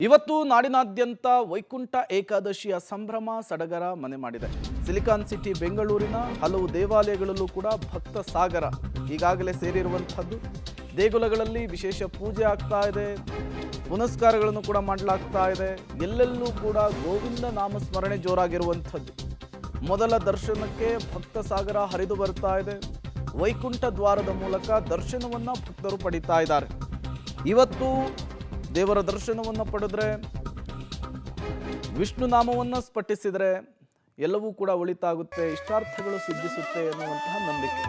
ಇವತ್ತು ನಾಡಿನಾದ್ಯಂತ ವೈಕುಂಠ ಏಕಾದಶಿಯ ಸಂಭ್ರಮ ಸಡಗರ ಮನೆ ಮಾಡಿದೆ. ಸಿಲಿಕಾನ್ ಸಿಟಿ ಬೆಂಗಳೂರಿನ ಹಲವು ದೇವಾಲಯಗಳಲ್ಲೂ ಕೂಡ ಭಕ್ತ ಸಾಗರ ಈಗಾಗಲೇ ಸೇರಿರುವಂತಹದ್ದು. ದೇಗುಲಗಳಲ್ಲಿ ವಿಶೇಷ ಪೂಜೆ ಆಗ್ತಾ ಇದೆ, ಪುನಸ್ಕಾರಗಳನ್ನು ಕೂಡ ಮಾಡಲಾಗ್ತಾ ಇದೆ. ಎಲ್ಲೆಲ್ಲೂ ಕೂಡ ಗೋವಿಂದ ನಾಮಸ್ಮರಣೆ ಜೋರಾಗಿರುವಂಥದ್ದು. ಮೊದಲ ದರ್ಶನಕ್ಕೆ ಭಕ್ತ ಸಾಗರ ಹರಿದು ಬರ್ತಾ ಇದೆ. ವೈಕುಂಠ ದ್ವಾರದ ಮೂಲಕ ದರ್ಶನವನ್ನ ಭಕ್ತರು ಪಡಿತಾ ಇದ್ದಾರೆ. ಇವತ್ತು ದೇವರ ದರ್ಶನವನ್ನು ಪಡೆದ್ರೆ, ವಿಷ್ಣು ನಾಮವನ್ನು ಸ್ಫಟಿಸಿದರೆ ಎಲ್ಲವೂ ಕೂಡ ಒಳಿತಾಗುತ್ತೆ, ಇಷ್ಟಾರ್ಥಗಳು ಸಿದ್ಧಿಸುತ್ತೆ ಎನ್ನುವಂತಹ ನಂಬಿಕೆ.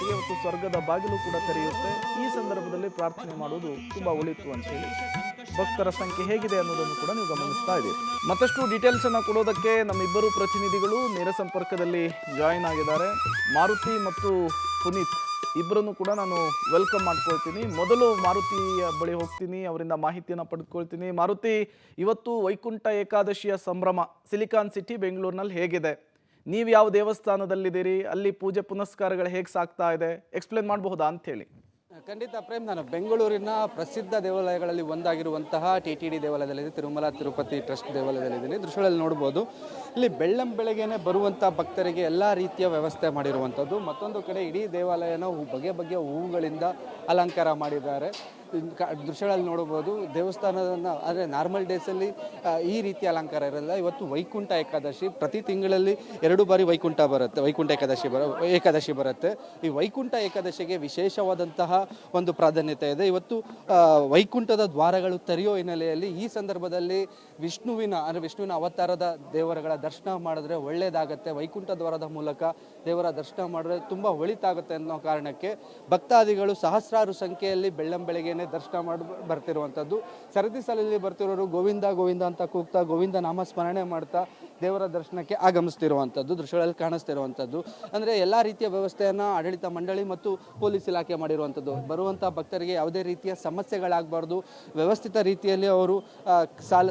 ಇವತ್ತು ಸ್ವರ್ಗದ ಬಾಗಿಲು ಕೂಡ ತೆರೆಯುತ್ತೆ. ಈ ಸಂದರ್ಭದಲ್ಲಿ ಪ್ರಾರ್ಥನೆ ಮಾಡುವುದು ತುಂಬಾ ಒಳಿತು ಅಂತ ಹೇಳಿ ಭಕ್ತರ ಸಂಖ್ಯೆ ಹೇಗಿದೆ ಅನ್ನೋದನ್ನು ಕೂಡ ನೀವು ಗಮನಿಸ್ತಾ ಇದ್ದೀರಿ. ಮತ್ತಷ್ಟು ಡೀಟೇಲ್ಸ್ ಅನ್ನು ಕೊಡೋದಕ್ಕೆ ನಮ್ಮಿಬ್ಬರು ಪ್ರತಿನಿಧಿಗಳು ನೇರ ಸಂಪರ್ಕದಲ್ಲಿ ಜಾಯಿನ್ ಆಗಿದ್ದಾರೆ. ಮಾರುತಿ ಮತ್ತು ಪುನೀತ್ ಇಬ್ಬರನ್ನು ಕೂಡ ನಾನು ವೆಲ್ಕಮ್ ಮಾಡ್ಕೊಳ್ತೀನಿ. ಮೊದಲು ಮಾರುತಿಯ ಬಳಿ ಹೋಗ್ತೀನಿ, ಅವರಿಂದ ಮಾಹಿತಿಯನ್ನು ಪಡೆದುಕೊಳ್ತೀನಿ. ಮಾರುತಿ, ಇವತ್ತು ವೈಕುಂಠ ಏಕಾದಶಿಯ ಸಂಭ್ರಮ ಸಿಲಿಕಾನ್ ಸಿಟಿ ಬೆಂಗಳೂರಿನಲ್ಲಿ ಹೇಗಿದೆ? ನೀವು ಯಾವ ದೇವಸ್ಥಾನದಲ್ಲಿದ್ದೀರಿ? ಅಲ್ಲಿ ಪೂಜೆ ಪುನಸ್ಕಾರಗಳು ಹೇಗೆ ಸಾಗ್ತಾ ಇದೆ? ಎಕ್ಸ್ಪ್ಲೇನ್ ಮಾಡಬಹುದಾ ಅಂತ ಹೇಳಿ. ಖಂಡಿತ ಪ್ರೇಮ್, ನಾನು ಬೆಂಗಳೂರಿನ ಪ್ರಸಿದ್ಧ ದೇವಾಲಯಗಳಲ್ಲಿ ಒಂದಾಗಿರುವಂತಹ TTD ದೇವಾಲಯದಲ್ಲಿದೆ, ತಿರುಮಲ ತಿರುಪತಿ ಟ್ರಸ್ಟ್ ದೇವಾಲಯದಲ್ಲಿದ್ದೀನಿ. ದೃಶ್ಯಗಳಲ್ಲಿ ನೋಡ್ಬೋದು, ಇಲ್ಲಿ ಬೆಳ್ಳಂಬೆಳಗ್ಗೆನೆ ಬರುವಂಥ ಭಕ್ತರಿಗೆ ಎಲ್ಲ ರೀತಿಯ ವ್ಯವಸ್ಥೆ ಮಾಡಿರುವಂಥದ್ದು. ಮತ್ತೊಂದು ಕಡೆ ಇಡೀ ದೇವಾಲಯನ ಬಗೆ ಬಗೆಯ ಹೂವುಗಳಿಂದ ಅಲಂಕಾರ ಮಾಡಿದ್ದಾರೆ. ದೃಶ್ಯಗಳಲ್ಲಿ ನೋಡ್ಬೋದು, ದೇವಸ್ಥಾನವನ್ನು ಅಂದರೆ ನಾರ್ಮಲ್ ಡೇಸಲ್ಲಿ ಈ ರೀತಿಯ ಅಲಂಕಾರ ಇರಲ್ಲ. ಇವತ್ತು ವೈಕುಂಠ ಏಕಾದಶಿ, ಪ್ರತಿ ತಿಂಗಳಲ್ಲಿ 2 ಬಾರಿ ವೈಕುಂಠ ಏಕಾದಶಿ ಬರುತ್ತೆ. ಈ ವೈಕುಂಠ ಏಕಾದಶಿಗೆ ವಿಶೇಷವಾದಂತಹ ಒಂದು ಪ್ರಾಧಾನ್ಯತೆ ಇದೆ. ಇವತ್ತು ವೈಕುಂಠದ ದ್ವಾರಗಳು ತೆರೆಯೋ ಹಿನ್ನೆಲೆಯಲ್ಲಿ ಈ ಸಂದರ್ಭದಲ್ಲಿ ವಿಷ್ಣುವಿನ ಅವತಾರದ ದೇವರುಗಳ ದರ್ಶನ ಮಾಡಿದ್ರೆ ಒಳ್ಳೆಯದಾಗತ್ತೆ, ವೈಕುಂಠ ದ್ವಾರದ ಮೂಲಕ ದೇವರ ದರ್ಶನ ಮಾಡಿದ್ರೆ ತುಂಬ ಒಳಿತಾಗುತ್ತೆ ಅನ್ನೋ ಕಾರಣಕ್ಕೆ ಭಕ್ತಾದಿಗಳು ಸಹಸ್ರಾರು ಸಂಖ್ಯೆಯಲ್ಲಿ ಬೆಳ್ಳಂಬೆಳಗ್ಗೆನೆ ದರ್ಶನ ಮಾಡಿ ಬರ್ತಿರುವಂಥದ್ದು. ಸರದಿ ಸಾಲಲ್ಲಿ ಬರ್ತಿರೋರು ಗೋವಿಂದ ಗೋವಿಂದ ಅಂತ ಕೂಗ್ತಾ ಗೋವಿಂದ ನಾಮಸ್ಮರಣೆ ಮಾಡ್ತಾ ದೇವರ ದರ್ಶನಕ್ಕೆ ಆಗಮಿಸ್ತಿರುವಂಥದ್ದು ದೃಶ್ಯಗಳಲ್ಲಿ ಕಾಣಿಸ್ತಿರುವಂಥದ್ದು. ಅಂದರೆ ಎಲ್ಲ ರೀತಿಯ ವ್ಯವಸ್ಥೆಯನ್ನು ಆಡಳಿತ ಮಂಡಳಿ ಮತ್ತು ಪೊಲೀಸ್ ಇಲಾಖೆ ಮಾಡಿರುವಂಥದ್ದು. ಬರುವಂಥ ಭಕ್ತರಿಗೆ ಯಾವುದೇ ರೀತಿಯ ಸಮಸ್ಯೆಗಳಾಗಬಾರ್ದು, ವ್ಯವಸ್ಥಿತ ರೀತಿಯಲ್ಲಿ ಅವರು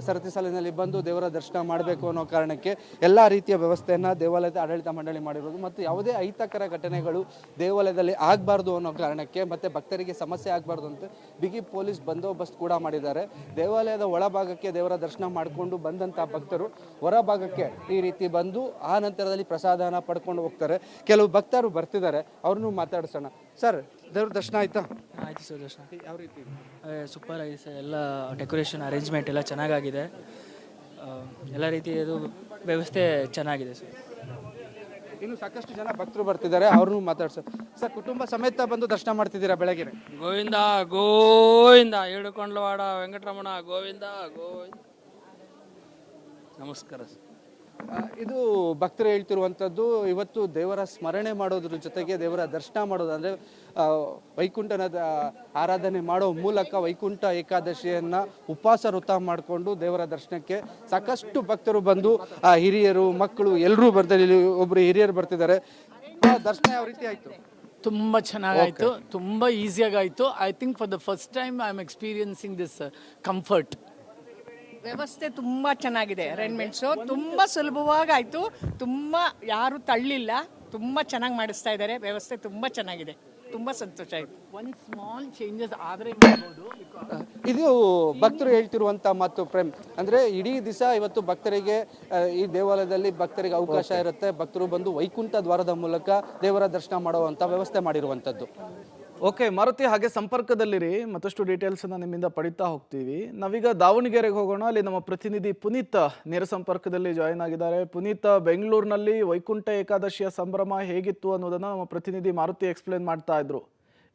ಸರತಿ ಸಾಲಿನಲ್ಲಿ ಬಂದು ದೇವರ ದರ್ಶನ ಮಾಡಬೇಕು ಅನ್ನೋ ಕಾರಣಕ್ಕೆ ಎಲ್ಲ ರೀತಿಯ ವ್ಯವಸ್ಥೆಯನ್ನು ದೇವಾಲಯದ ಆಡಳಿತ ಮಂಡಳಿ ಮಾಡಿರೋದು. ಮತ್ತು ಯಾವುದೇ ಅಹಿತಕರ ಘಟನೆಗಳು ದೇವಾಲಯದಲ್ಲಿ ಆಗಬಾರ್ದು ಅನ್ನೋ ಕಾರಣಕ್ಕೆ ಮತ್ತು ಭಕ್ತರಿಗೆ ಸಮಸ್ಯೆ ಆಗಬಾರ್ದು ಅಂತ ಬಿಗಿ ಪೊಲೀಸ್ ಬಂದೋಬಸ್ತ್ ಕೂಡ ಮಾಡಿದ್ದಾರೆ. ದೇವಾಲಯದ ಒಳಭಾಗಕ್ಕೆ ದೇವರ ದರ್ಶನ ಮಾಡಿಕೊಂಡು ಬಂದಂಥ ಭಕ್ತರು ಹೊರಭಾಗಕ್ಕೆ ಈ ರೀತಿ ಬಂದು ಆ ನಂತರದಲ್ಲಿ ಪ್ರಸಾದನ ಪಡ್ಕೊಂಡು ಹೋಗ್ತಾರೆ. ಕೆಲವು ಭಕ್ತರು ಬರ್ತಿದ್ದಾರೆ, ಅವ್ರನ್ನೂ ಮಾತಾಡ್ಸೋಣ. ಸರ್, ದೇವ್ರ ದರ್ಶನ ಆಯ್ತಾ? ಆಯಿತು ಸರ್, ದರ್ಶನ ಯಾವ ರೀತಿ? ಸೂಪರ್ ಆಗಿದೆ ಸರ್. ಎಲ್ಲ ಡೆಕೋರೇಷನ್ ಅರೇಂಜ್ಮೆಂಟ್ ಎಲ್ಲ ಚೆನ್ನಾಗಿದೆ. ಎಲ್ಲ ರೀತಿಯದು ವ್ಯವಸ್ಥೆ ಚೆನ್ನಾಗಿದೆ ಸರ್. ಇನ್ನು ಸಾಕಷ್ಟು ಜನ ಭಕ್ತರು ಬರ್ತಿದ್ದಾರೆ, ಅವ್ರನ್ನೂ ಮಾತಾಡ್ಸೋಣ. ಸರ್, ಕುಟುಂಬ ಸಮೇತ ಬಂದು ದರ್ಶನ ಮಾಡ್ತಿದ್ದೀರಾ ಬೆಳಗ್ಗೆ? ಗೋವಿಂದ ಗೋವಿಂದ ಏಳುಕೊಂಡ್ಲವಾಡ ವೆಂಕಟರಮಣ ಗೋವಿಂದ ಗೋವಿಂದ. ನಮಸ್ಕಾರ ಸರ್. ಇದು ಭಕ್ತರು ಹೇಳ್ತಿರುವಂಥದ್ದು. ಇವತ್ತು ದೇವರ ಸ್ಮರಣೆ ಮಾಡೋದ್ರ ಜೊತೆಗೆ ದೇವರ ದರ್ಶನ ಮಾಡೋದು ಅಂದರೆ ವೈಕುಂಠನ ಆರಾಧನೆ ಮಾಡೋ ಮೂಲಕ ವೈಕುಂಠ ಏಕಾದಶಿಯನ್ನು ಉಪವಾಸ ವೃತ ಮಾಡಿಕೊಂಡು ದೇವರ ದರ್ಶನಕ್ಕೆ ಸಾಕಷ್ಟು ಭಕ್ತರು ಬಂದು ಹಿರಿಯರು ಮಕ್ಕಳು ಎಲ್ಲರೂ ಬರ್ತಾರೆ. ಇಲ್ಲಿ ಒಬ್ಬರು ಹಿರಿಯರು ಬರ್ತಿದ್ದಾರೆ. ದರ್ಶನ ಯಾವ ರೀತಿ ಆಯಿತು? ತುಂಬ ಚೆನ್ನಾಗಾಯಿತು, ತುಂಬ ಈಸಿಯಾಗಾಯಿತು. I think for the first time I am experiencing this comfort. ವ್ಯವಸ್ಥೆ ತುಂಬ ಚೆನ್ನಾಗಿದೆ. ಅರೇಂಜ್ಮೆಂಟ್ಸು ತುಂಬ ಸುಲಭವಾಗಾಯಿತು, ತುಂಬ ಯಾರು ತಳ್ಳಿಲ್ಲ, ತುಂಬ ಚೆನ್ನಾಗಿ ಮಾಡಿಸ್ತಾ ಇದ್ದಾರೆ. ವ್ಯವಸ್ಥೆ ತುಂಬ ಚೆನ್ನಾಗಿದೆ, ತುಂಬ ಸಂತೋಷ ಆಯಿತು. ಒಂದು ಸ್ಮಾಲ್ ಚೇಂಜಸ್ ಆದರೆ ಮಾಡ್ಬೋದು. ಇದು ಭಕ್ತರು ಹೇಳ್ತಿರುವಂಥ ಮಾತು ಪ್ರೇಮ್. ಅಂದರೆ ಇಡೀ ದಿವಸ ಇವತ್ತು ಭಕ್ತರಿಗೆ ಈ ದೇವಾಲಯದಲ್ಲಿ ಭಕ್ತರಿಗೆ ಅವಕಾಶ ಇರುತ್ತೆ. ಭಕ್ತರು ಬಂದು ವೈಕುಂಠ ದ್ವಾರದ ಮೂಲಕ ದೇವರ ದರ್ಶನ ಮಾಡುವಂಥ ವ್ಯವಸ್ಥೆ ಮಾಡಿರುವಂಥದ್ದು. ಓಕೆ ಮಾರುತಿ, ಹಾಗೆ ಸಂಪರ್ಕದಲ್ಲಿರಿ, ಮತ್ತಷ್ಟು ಡೀಟೇಲ್ಸ್ ಅನ್ನ ನಿಮ್ಮಿಂದ ಪಡಿತಾ ಹೋಗ್ತೀವಿ. ನಾವೀಗ ದಾವಣಗೆರೆಗೆ ಹೋಗೋಣ. ಅಲ್ಲಿ ನಮ್ಮ ಪ್ರತಿನಿಧಿ ಪುನೀತ್ ನೇರ ಸಂಪರ್ಕದಲ್ಲಿ ಜಾಯಿನ್ ಆಗಿದ್ದಾರೆ. ಪುನೀತ್, ಬೆಂಗಳೂರಿನಲ್ಲಿ ವೈಕುಂಠ ಏಕಾದಶಿಯ ಸಂಭ್ರಮ ಹೇಗಿತ್ತು ಅನ್ನೋದನ್ನ ನಮ್ಮ ಪ್ರತಿನಿಧಿ ಮಾರುತಿ ಎಕ್ಸ್ಪ್ಲೇನ್ ಮಾಡ್ತಾ ಇದ್ರು.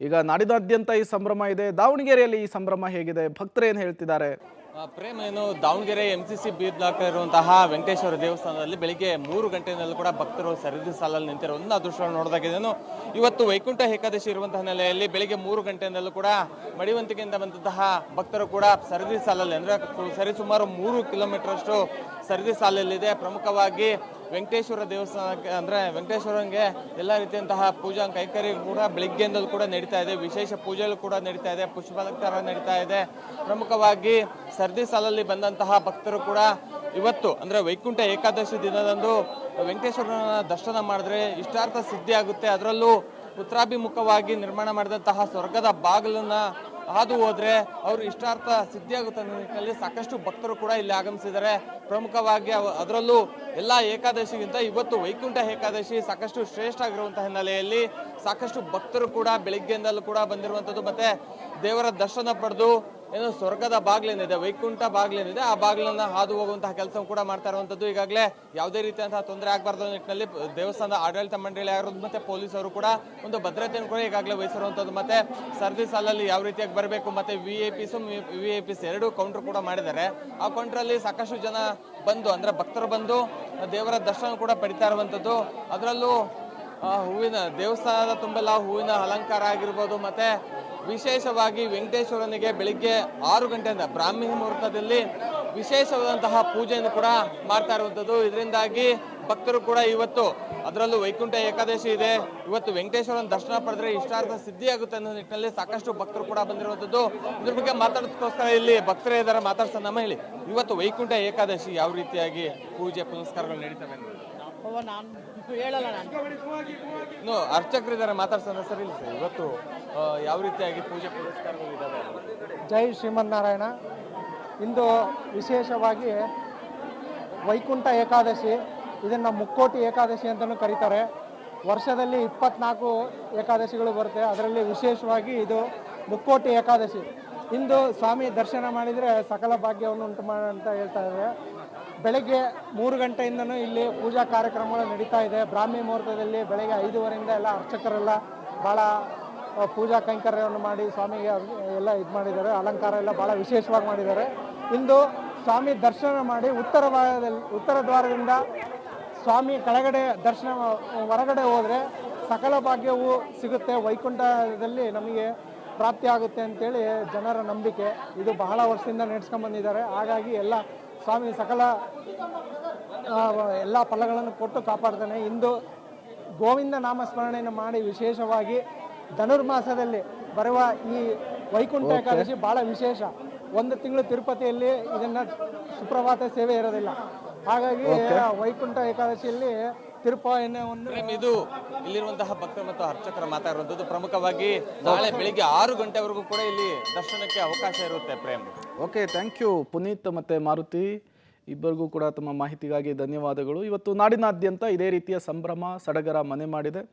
ಈಗ ನಾಡಿನಾದ್ಯಂತ ಈ ಸಂಭ್ರಮ ಇದೆ, ದಾವಣಗೆರೆಯಲ್ಲಿ ಈ ಸಂಭ್ರಮ ಹೇಗಿದೆ? ಭಕ್ತರು ಏನು ಹೇಳ್ತಿದ್ದಾರೆ? ಪ್ರೇಮ್, ಏನು ದಾವಣಗೆರೆ MCC ಬಿ ಬ್ಲಾಕ್ ಇರುವಂತಹ ವೆಂಕಟೇಶ್ವರ ದೇವಸ್ಥಾನದಲ್ಲಿ ಬೆಳಿಗ್ಗೆ 3 ಗಂಟೆಯಿಂದಲೂ ಕೂಡ ಭಕ್ತರು ಸರದಿ ಸಾಲಲ್ಲಿ ನಿಂತಿರೋದನ್ನ ದೃಶ್ಯವನ್ನು ನೋಡೋದಾಗಿದ್ದೇನು. ಇವತ್ತು ವೈಕುಂಠ ಏಕಾದಶಿ ಇರುವಂತಹ ಹಿನ್ನೆಲೆಯಲ್ಲಿ ಬೆಳಿಗ್ಗೆ 3 ಗಂಟೆಯಿಂದಲೂ ಕೂಡ ಮಡಿವಂತಿಕೆಯಿಂದ ಬಂದಂತಹ ಭಕ್ತರು ಕೂಡ ಸರದಿ ಸಾಲಲ್ಲಿ ಅಂದರೆ ಸರಿಸುಮಾರು 3 ಕಿಲೋಮೀಟರ್ ಅಷ್ಟು ಸರದಿ ಸಾಲಲ್ಲಿದೆ. ಪ್ರಮುಖವಾಗಿ ವೆಂಕಟೇಶ್ವರ ದೇವಸ್ಥಾನಕ್ಕೆ ಅಂದರೆ ವೆಂಕಟೇಶ್ವರಂಗೆ ಎಲ್ಲ ರೀತಿಯಂತಹ ಪೂಜಾ ಕೈಕರ್ಯ ಕೂಡ ಬೆಳಿಗ್ಗೆಯಿಂದಲೂ ಕೂಡ ನಡೀತಾ ಇದೆ. ವಿಶೇಷ ಪೂಜೆಗಳು ಕೂಡ ನಡೀತಾ ಇದೆ, ಪುಷ್ಪಾಲಂಕಾರ ನಡೀತಾ ಇದೆ. ಪ್ರಮುಖವಾಗಿ ಸರದಿ ಸಾಲಲ್ಲಿ ಬಂದಂತಹ ಭಕ್ತರು ಕೂಡ ಇವತ್ತು ಅಂದರೆ ವೈಕುಂಠ ಏಕಾದಶಿ ದಿನದಂದು ವೆಂಕಟೇಶ್ವರನ ದರ್ಶನ ಮಾಡಿದ್ರೆ ಇಷ್ಟಾರ್ಥ ಸಿದ್ಧಿ ಆಗುತ್ತೆ. ಅದರಲ್ಲೂ ಉತ್ತರಾಭಿಮುಖವಾಗಿ ನಿರ್ಮಾಣ ಮಾಡಿದಂತಹ ಸ್ವರ್ಗದ ಬಾಗಿಲನ್ನ ಹಾದು ಹೋದ್ರೆ ಅವ್ರ ಇಷ್ಟಾರ್ಥ ಸಿದ್ಧಿಯಾಗುತ್ತೆ ಅನ್ನೋ ನಿಟ್ಟಿನಲ್ಲಿ ಸಾಕಷ್ಟು ಭಕ್ತರು ಕೂಡ ಇಲ್ಲಿ ಆಗಮಿಸಿದ್ದಾರೆ. ಪ್ರಮುಖವಾಗಿ ಅದರಲ್ಲೂ ಎಲ್ಲ ಏಕಾದಶಿಗಿಂತ ಇವತ್ತು ವೈಕುಂಠ ಏಕಾದಶಿ ಸಾಕಷ್ಟು ಶ್ರೇಷ್ಠ ಆಗಿರುವಂತಹ ಹಿನ್ನೆಲೆಯಲ್ಲಿ ಸಾಕಷ್ಟು ಭಕ್ತರು ಕೂಡ ಬೆಳಿಗ್ಗೆಯಿಂದಲೂ ಕೂಡ ಬಂದಿರುವಂಥದ್ದು. ಮತ್ತೆ ದೇವರ ದರ್ಶನ ಪಡೆದು ಏನು ಸ್ವರ್ಗದ ಬಾಗಿಲೇನಿದೆ, ವೈಕುಂಠ ಬಾಗಿಲೇನಿದೆ, ಆ ಬಾಗಿಲನ್ನ ಹಾದು ಹೋಗುವಂತಹ ಕೆಲಸ ಕೂಡ ಮಾಡ್ತಾ ಇರುವಂಥದ್ದು. ಈಗಾಗಲೇ ಯಾವುದೇ ರೀತಿಯಂತಹ ತೊಂದರೆ ಆಗಬಾರ್ದು ನಿಟ್ಟಿನಲ್ಲಿ ದೇವಸ್ಥಾನದ ಆಡಳಿತ ಮಂಡಳಿ ಆಗಿರೋದು ಮತ್ತೆ ಪೊಲೀಸರು ಕೂಡ ಒಂದು ಭದ್ರತೆಯನ್ನು ಕೂಡ ಈಗಾಗಲೇ ವಹಿಸಿರುವಂಥದ್ದು. ಮತ್ತೆ ಸರದಿ ಸಾಲಲ್ಲಿ ಯಾವ ರೀತಿಯಾಗಿ ಬರಬೇಕು, ಮತ್ತೆ VIP ಎರಡು ಕೌಂಟರ್ ಕೂಡ ಮಾಡಿದ್ದಾರೆ. ಆ ಕೌಂಟ್ರಲ್ಲಿ ಸಾಕಷ್ಟು ಜನ ಬಂದು ಅಂದ್ರೆ ಭಕ್ತರು ಬಂದು ದೇವರ ದರ್ಶನ ಕೂಡ ಪಡಿತಾ ಇರುವಂಥದ್ದು. ಅದರಲ್ಲೂ ಹೂವಿನ ದೇವಸ್ಥಾನದ ತುಂಬೆಲ್ಲ ಹೂವಿನ ಅಲಂಕಾರ ಆಗಿರ್ಬೋದು. ಮತ್ತೆ ವಿಶೇಷವಾಗಿ ವೆಂಕಟೇಶ್ವರನಿಗೆ ಬೆಳಿಗ್ಗೆ 6 ಗಂಟೆಯಿಂದ ಬ್ರಾಹ್ಮಿ ಮುಹೂರ್ತದಲ್ಲಿ ವಿಶೇಷವಾದಂತಹ ಪೂಜೆಯನ್ನು ಕೂಡ ಮಾಡ್ತಾ ಇರುವಂಥದ್ದು. ಇದರಿಂದಾಗಿ ಭಕ್ತರು ಕೂಡ ಇವತ್ತು ಅದರಲ್ಲೂ ವೈಕುಂಠ ಏಕಾದಶಿ ಇದೆ, ಇವತ್ತು ವೆಂಕಟೇಶ್ವರನ ದರ್ಶನ ಪಡೆದ್ರೆ ಇಷ್ಟಾರ್ಥ ಸಿದ್ಧಿಯಾಗುತ್ತೆ ಅನ್ನೋ ನಿಟ್ಟಿನಲ್ಲಿ ಸಾಕಷ್ಟು ಭಕ್ತರು ಕೂಡ ಬಂದಿರುವಂಥದ್ದು. ಇದ್ರ ಬಗ್ಗೆ ಮಾತಾಡೋದಕ್ಕೋಸ್ಕರ ಇಲ್ಲಿ ಭಕ್ತರೇ ಇದ್ದಾರೆ, ಮಾತಾಡ್ಸೋಣ. ನಮ್ಮ ಹೇಳಿ, ಇವತ್ತು ವೈಕುಂಠ ಏಕಾದಶಿ ಯಾವ ರೀತಿಯಾಗಿ ಪೂಜೆ ಪುನಸ್ಕಾರಗಳು ನಡೀತವೆ? ಇನ್ನು ಅರ್ಚಕರಿದ್ದಾರೆ, ಮಾತಾಡ್ಸೋಣ. ಸರ್ ಇಲ್ಲಿ ಸರ್, ಇವತ್ತು ಯಾವ ರೀತಿಯಾಗಿ ಪೂಜೆ ಪುನಸ್ಕಾರಗಳು ಇದ್ದಾವೆ? ಜೈ ಶ್ರೀಮನ್ನಾರಾಯಣ. ಇಂದು ವಿಶೇಷವಾಗಿ ವೈಕುಂಠ ಏಕಾದಶಿ, ಇದನ್ನು ಮುಕ್ಕೋಟಿ ಏಕಾದಶಿ ಅಂತಲೂ ಕರೀತಾರೆ. ವರ್ಷದಲ್ಲಿ 24 ಏಕಾದಶಿಗಳು ಬರುತ್ತೆ, ಅದರಲ್ಲಿ ವಿಶೇಷವಾಗಿ ಇದು ಮುಕ್ಕೋಟಿ ಏಕಾದಶಿ. ಇಂದು ಸ್ವಾಮಿ ದರ್ಶನ ಮಾಡಿದರೆ ಸಕಲ ಭಾಗ್ಯವನ್ನು ಉಂಟು ಮಾಡ ಅಂತ ಹೇಳ್ತಾ ಇದ್ದಾರೆ. ಬೆಳಗ್ಗೆ 3 ಗಂಟೆಯಿಂದನೂ ಇಲ್ಲಿ ಪೂಜಾ ಕಾರ್ಯಕ್ರಮಗಳು ನಡೀತಾ ಇದೆ. ಬ್ರಾಹ್ಮಿ ಮುಹೂರ್ತದಲ್ಲಿ ಬೆಳಗ್ಗೆ 5:15 ಎಲ್ಲ ಅರ್ಚಕರೆಲ್ಲ ಭಾಳ ಪೂಜಾ ಕೈಂಕರ್ಯವನ್ನು ಮಾಡಿ ಸ್ವಾಮಿಗೆ ಎಲ್ಲ ಇದು ಮಾಡಿದ್ದಾರೆ. ಅಲಂಕಾರ ಎಲ್ಲ ಭಾಳ ವಿಶೇಷವಾಗಿ ಮಾಡಿದ್ದಾರೆ. ಇಂದು ಸ್ವಾಮಿ ದರ್ಶನ ಮಾಡಿ ಉತ್ತರ ದ್ವಾರದಿಂದ ಸ್ವಾಮಿ ಕೆಳಗಡೆ ದರ್ಶನ ಹೊರಗಡೆ ಹೋದರೆ ಸಕಲ ಭಾಗ್ಯವು ಸಿಗುತ್ತೆ, ವೈಕುಂಠದಲ್ಲಿ ನಮಗೆ ಪ್ರಾಪ್ತಿ ಆಗುತ್ತೆ ಅಂತೇಳಿ ಜನರ ನಂಬಿಕೆ. ಇದು ಬಹಳ ವರ್ಷದಿಂದ ನಡೆಸ್ಕೊಂಡ್ಬಂದಿದ್ದಾರೆ. ಹಾಗಾಗಿ ಎಲ್ಲ ಸ್ವಾಮಿ ಸಕಲ ಎಲ್ಲ ಫಲಗಳನ್ನು ಕೊಟ್ಟು ಕಾಪಾಡ್ತಾನೆ. ಇಂದು ಗೋವಿಂದ ನಾಮಸ್ಮರಣೆಯನ್ನು ಮಾಡಿ ವಿಶೇಷವಾಗಿ ಧನುರ್ಮಾಸದಲ್ಲಿ ಬರುವ ಈ ವೈಕುಂಠ ಏಕಾದಶಿ ಭಾಳ ವಿಶೇಷ. 1 ತಿಂಗಳು ತಿರುಪತಿಯಲ್ಲಿ ಇದನ್ನು ಸುಪ್ರಭಾತ ಸೇವೆ ಇರೋದಿಲ್ಲ. ಹಾಗಾಗಿ ವೈಕುಂಠ ಏಕಾದಶಿಯಲ್ಲಿ ತಿರುಪಯಣವನ್ನು ಇದು ಇಲ್ಲಿರುವಂತಹ ಭಕ್ತರು ಮತ್ತು ಅರ್ಚಕರ ಮಾತಾಡುವಂಥದ್ದು. ಪ್ರಮುಖವಾಗಿ ನಾಳೆ ಬೆಳಿಗ್ಗೆ 6 ಗಂಟೆವರೆಗೂ ಕೂಡ ಇಲ್ಲಿ ದರ್ಶನಕ್ಕೆ ಅವಕಾಶ ಇರುತ್ತೆ. Prem, okay, thank you Puneeth ಮತ್ತು ಮಾರುತಿ ಇಬ್ಬರಿಗೂ ಕೂಡ ತಮ್ಮ ಮಾಹಿತಿಗಾಗಿ ಧನ್ಯವಾದಗಳು. ಇವತ್ತು ನಾಡಿನಾದ್ಯಂತ ಇದೇ ರೀತಿಯ ಸಂಭ್ರಮ ಸಡಗರ ಮನೆ ಮಾಡಿದೆ.